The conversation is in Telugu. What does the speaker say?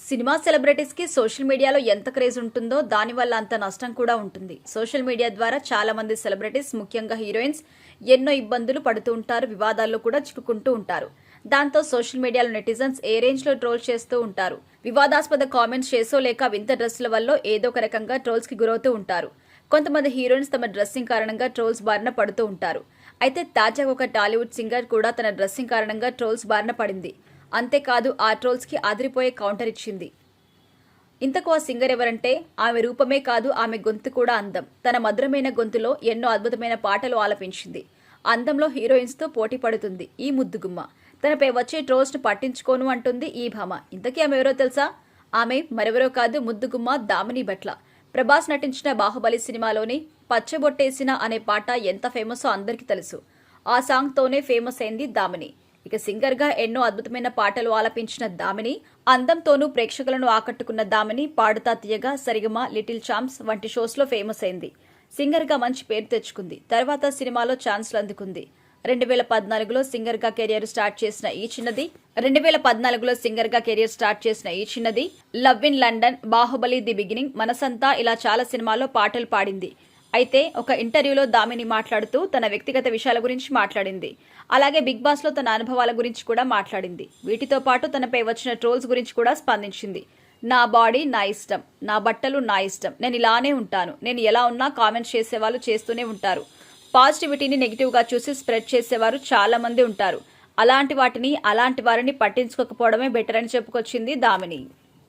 సినిమా సెలబ్రిటీస్ కి సోషల్ మీడియాలో ఎంత క్రేజ్ ఉంటుందో దానివల్ల అంత నష్టం కూడా ఉంటుంది. సోషల్ మీడియా ద్వారా చాలా మంది సెలబ్రిటీస్, ముఖ్యంగా హీరోయిన్స్ ఎన్నో ఇబ్బందులు పడుతూ ఉంటారు, వివాదాల్లో కూడా చిక్కుకుంటూ ఉంటారు. దాంతో సోషల్ మీడియాలో నెటిజన్స్ ఏ రేంజ్ లో ట్రోల్ చేస్తూ ఉంటారు. వివాదాస్పద కామెంట్స్ చేసో లేక వింత డ్రెస్సుల వల్ల ఏదో ఒక రకంగా ట్రోల్స్ కి గురవుతూ ఉంటారు. కొంతమంది హీరోయిన్స్ తమ డ్రెస్సింగ్ కారణంగా ట్రోల్స్ బారిన పడుతూ ఉంటారు. అయితే తాజాగా ఒక టాలీవుడ్ సింగర్ కూడా తన డ్రెస్సింగ్ కారణంగా ట్రోల్స్ బారిన పడింది. అంతేకాదు ఆ ట్రోల్స్ కి అదిరిపోయే కౌంటర్ ఇచ్చింది. ఇంతకు ఆ సింగర్ ఎవరంటే ఆమె రూపమే కాదు, ఆమె గొంతు కూడా అందం. తన మధురమైన గొంతులో ఎన్నో అద్భుతమైన పాటలు ఆలపించింది. అందంలో హీరోయిన్స్ తో పోటీ పడుతుంది ఈ ముద్దుగుమ్మ. తనపై వచ్చే ట్రోల్స్ ను పట్టించుకోను అంటుంది ఈ భామ. ఇంతకీ ఆమె ఎవరో తెలుసా? ఆమె మరెవరో కాదు, ముద్దుగుమ్మ దామిని భట్ల. ప్రభాస్ నటించిన బాహుబలి సినిమాలోని పచ్చబొట్టేసిన అనే పాట ఎంత ఫేమసో అందరికీ తెలుసు. ఆ సాంగ్ తోనే ఫేమస్ అయింది దామిని. ఇక సింగర్ గా ఎన్నో అద్భుతమైన పాటలు ఆలపించిన దామిని, అందంతోనూ ప్రేక్షకులను ఆకట్టుకున్న దామిని పాడుతా తీయగా, సరిగమ, లిటిల్ ఛాంప్స్ వంటి షోస్ లో ఫేమస్ అయింది. సింగర్ గా మంచి పేరు తెచ్చుకుంది. తర్వాత సినిమాలో ఛాన్స్లు అందుకుంది. 2014లో సింగర్ గా కెరియర్ స్టార్ట్ చేసిన ఈ చిన్నది love in London, Baahubali the beginning, మనసంతా ఇలా చాలా సినిమాల్లో పాటలు పాడింది. అయితే ఒక ఇంటర్వ్యూలో దామిని మాట్లాడుతూ తన వ్యక్తిగత విషయాల గురించి మాట్లాడింది. అలాగే బిగ్ బాస్ లో తన అనుభవాల గురించి కూడా మాట్లాడింది. వీటితో పాటు తనపై వచ్చిన ట్రోల్స్ గురించి కూడా స్పందించింది. నా బాడీ నా ఇష్టం, నా బట్టలు నా ఇష్టం, నేను ఇలానే ఉంటాను, నేను ఎలా ఉన్నా కామెంట్స్ చేసేవాళ్ళు చేస్తూనే ఉంటారు. పాజిటివిటీని నెగిటివ్ గా చూసి స్ప్రెడ్ చేసేవారు చాలా మంది ఉంటారు. అలాంటి వారిని పట్టించుకోకపోవడమే బెటర్ అని చెప్పుకొచ్చింది దామిని.